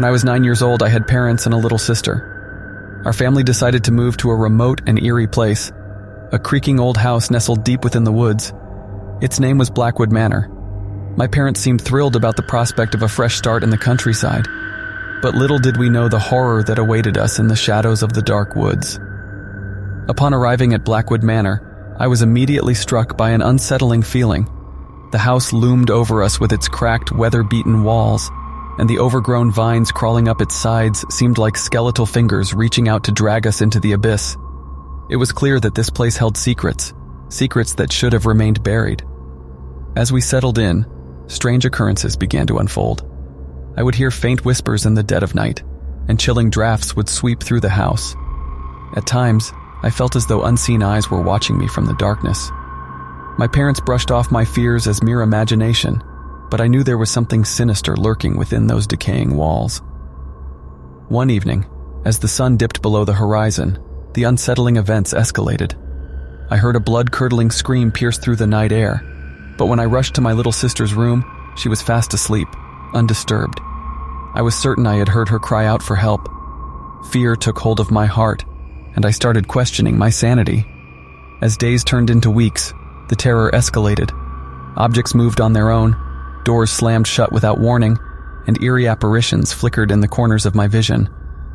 When I was 9 years old, I had parents and a little sister. Our family decided to move to a remote and eerie place, a creaking old house nestled deep within the woods. Its name was Blackwood Manor. My parents seemed thrilled about the prospect of a fresh start in the countryside, but little did we know the horror that awaited us in the shadows of the dark woods. Upon arriving at Blackwood Manor, I was immediately struck by an unsettling feeling. The house loomed over us with its cracked, weather-beaten walls, and the overgrown vines crawling up its sides seemed like skeletal fingers reaching out to drag us into the abyss. It was clear that this place held secrets that should have remained buried. As we settled in, strange occurrences began to unfold. I would hear faint whispers in the dead of night, and chilling drafts would sweep through the house. At times, I felt as though unseen eyes were watching me from the darkness. My parents brushed off my fears as mere imagination, but I knew there was something sinister lurking within those decaying walls. One evening, as the sun dipped below the horizon, the unsettling events escalated. I heard a blood-curdling scream pierce through the night air, but when I rushed to my little sister's room, she was fast asleep, undisturbed. I was certain I had heard her cry out for help. Fear took hold of my heart, and I started questioning my sanity. As days turned into weeks, the terror escalated. Objects moved on their own, doors slammed shut without warning, and eerie apparitions flickered in the corners of my vision.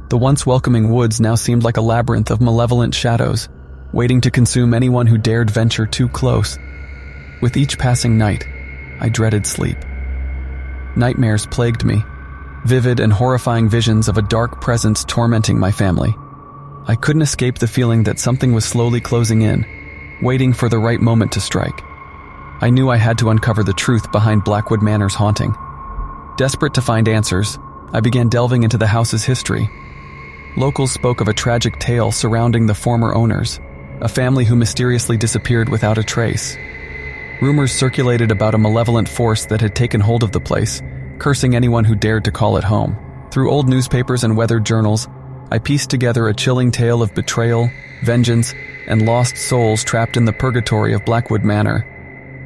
The once welcoming woods now seemed like a labyrinth of malevolent shadows, waiting to consume anyone who dared venture too close. With each passing night, I dreaded sleep. Nightmares plagued me, vivid and horrifying visions of a dark presence tormenting my family. I couldn't escape the feeling that something was slowly closing in, waiting for the right moment to strike. I knew I had to uncover the truth behind Blackwood Manor's haunting. Desperate to find answers, I began delving into the house's history. Locals spoke of a tragic tale surrounding the former owners, a family who mysteriously disappeared without a trace. Rumors circulated about a malevolent force that had taken hold of the place, cursing anyone who dared to call it home. Through old newspapers and weathered journals, I pieced together a chilling tale of betrayal, vengeance, and lost souls trapped in the purgatory of Blackwood Manor.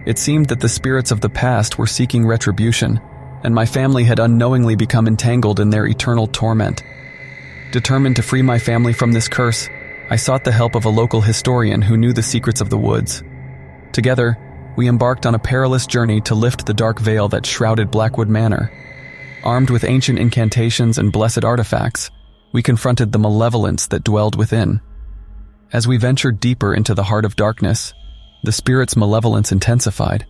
It seemed that the spirits of the past were seeking retribution, and my family had unknowingly become entangled in their eternal torment. Determined to free my family from this curse, I sought the help of a local historian who knew the secrets of the woods. Together, we embarked on a perilous journey to lift the dark veil that shrouded Blackwood Manor. Armed with ancient incantations and blessed artifacts, we confronted the malevolence that dwelled within. As we ventured deeper into the heart of darkness, the spirit's malevolence intensified.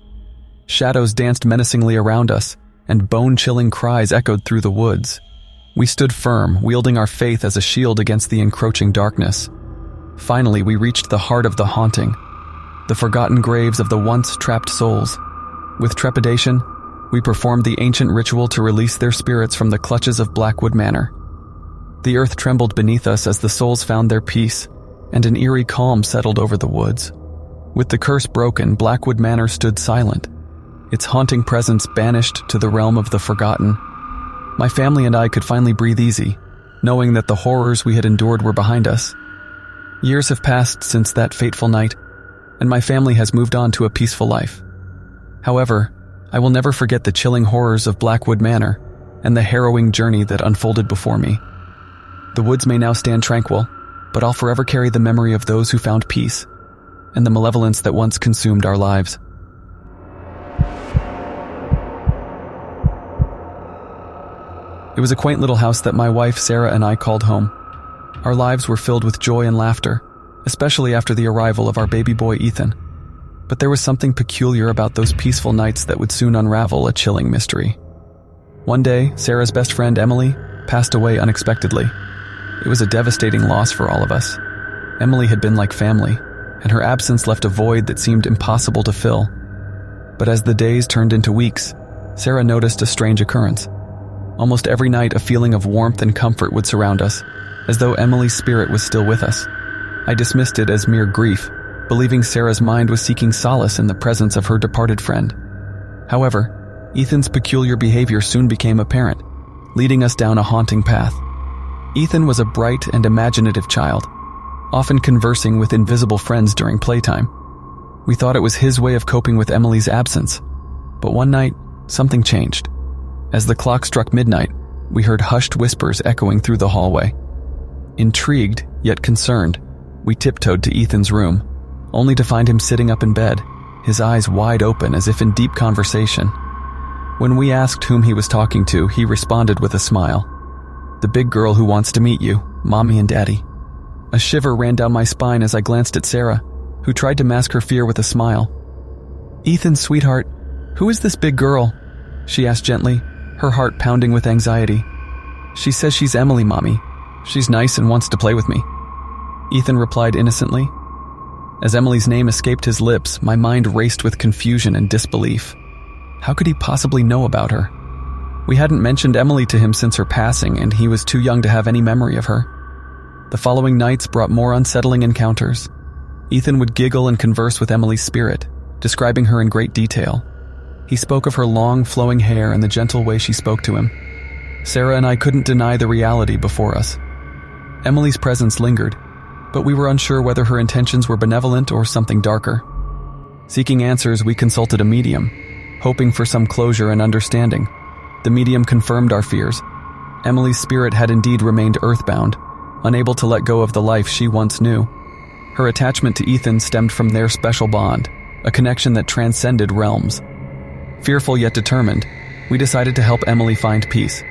Shadows danced menacingly around us, and bone-chilling cries echoed through the woods. We stood firm, wielding our faith as a shield against the encroaching darkness. Finally, we reached the heart of the haunting, the forgotten graves of the once trapped souls. With trepidation, we performed the ancient ritual to release their spirits from the clutches of Blackwood Manor. The earth trembled beneath us as the souls found their peace, and an eerie calm settled over the woods. With the curse broken, Blackwood Manor stood silent, its haunting presence banished to the realm of the forgotten. My family and I could finally breathe easy, knowing that the horrors we had endured were behind us. Years have passed since that fateful night, and my family has moved on to a peaceful life. However, I will never forget the chilling horrors of Blackwood Manor and the harrowing journey that unfolded before me. The woods may now stand tranquil, but I'll forever carry the memory of those who found peace and the malevolence that once consumed our lives. It was a quaint little house that my wife Sarah and I called home. Our lives were filled with joy and laughter, especially after the arrival of our baby boy Ethan. But there was something peculiar about those peaceful nights that would soon unravel a chilling mystery. One day, Sarah's best friend Emily passed away unexpectedly. It was a devastating loss for all of us. Emily had been like family, and her absence left a void that seemed impossible to fill. But as the days turned into weeks, Sarah noticed a strange occurrence. Almost every night, a feeling of warmth and comfort would surround us, as though Emily's spirit was still with us. I dismissed it as mere grief, believing Sarah's mind was seeking solace in the presence of her departed friend. However, Ethan's peculiar behavior soon became apparent, leading us down a haunting path. Ethan was a bright and imaginative child, often conversing with invisible friends during playtime. We thought it was his way of coping with Emily's absence, but one night, something changed. As the clock struck midnight, we heard hushed whispers echoing through the hallway. Intrigued, yet concerned, we tiptoed to Ethan's room, only to find him sitting up in bed, his eyes wide open as if in deep conversation. When we asked whom he was talking to, he responded with a smile. "The big girl who wants to meet you, Mommy and Daddy." A shiver ran down my spine as I glanced at Sarah, who tried to mask her fear with a smile. "Ethan, sweetheart, who is this big girl?" she asked gently, her heart pounding with anxiety. "She says she's Emily, Mommy. She's nice and wants to play with me," Ethan replied innocently. As Emily's name escaped his lips, my mind raced with confusion and disbelief. How could he possibly know about her? We hadn't mentioned Emily to him since her passing, and he was too young to have any memory of her. The following nights brought more unsettling encounters. Ethan would giggle and converse with Emily's spirit, describing her in great detail. He spoke of her long, flowing hair and the gentle way she spoke to him. Sarah and I couldn't deny the reality before us. Emily's presence lingered, but we were unsure whether her intentions were benevolent or something darker. Seeking answers, we consulted a medium, hoping for some closure and understanding. The medium confirmed our fears. Emily's spirit had indeed remained earthbound, unable to let go of the life she once knew. Her attachment to Ethan stemmed from their special bond, a connection that transcended realms. Fearful yet determined, we decided to help Emily find peace.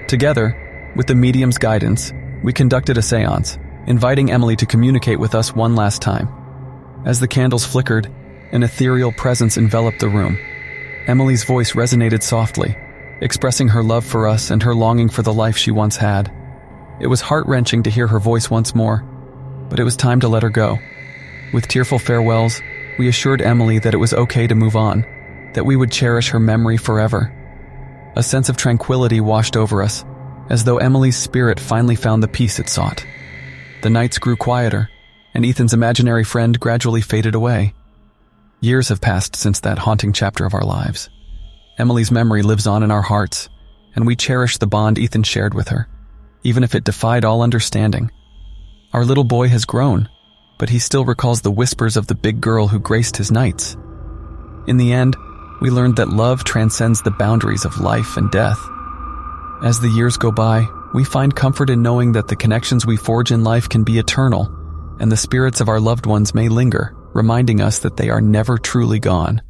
Together, with the medium's guidance, we conducted a seance, inviting Emily to communicate with us one last time. As the candles flickered, an ethereal presence enveloped the room. Emily's voice resonated softly, expressing her love for us and her longing for the life she once had. It was heart-wrenching to hear her voice once more, but it was time to let her go. With tearful farewells, we assured Emily that it was okay to move on, that we would cherish her memory forever. A sense of tranquility washed over us, as though Emily's spirit finally found the peace it sought. The nights grew quieter, and Ethan's imaginary friend gradually faded away. Years have passed since that haunting chapter of our lives. Emily's memory lives on in our hearts, and we cherish the bond Ethan shared with her, even if it defied all understanding. Our little boy has grown, but he still recalls the whispers of the big girl who graced his nights. In the end, we learned that love transcends the boundaries of life and death. As the years go by, we find comfort in knowing that the connections we forge in life can be eternal, and the spirits of our loved ones may linger, reminding us that they are never truly gone.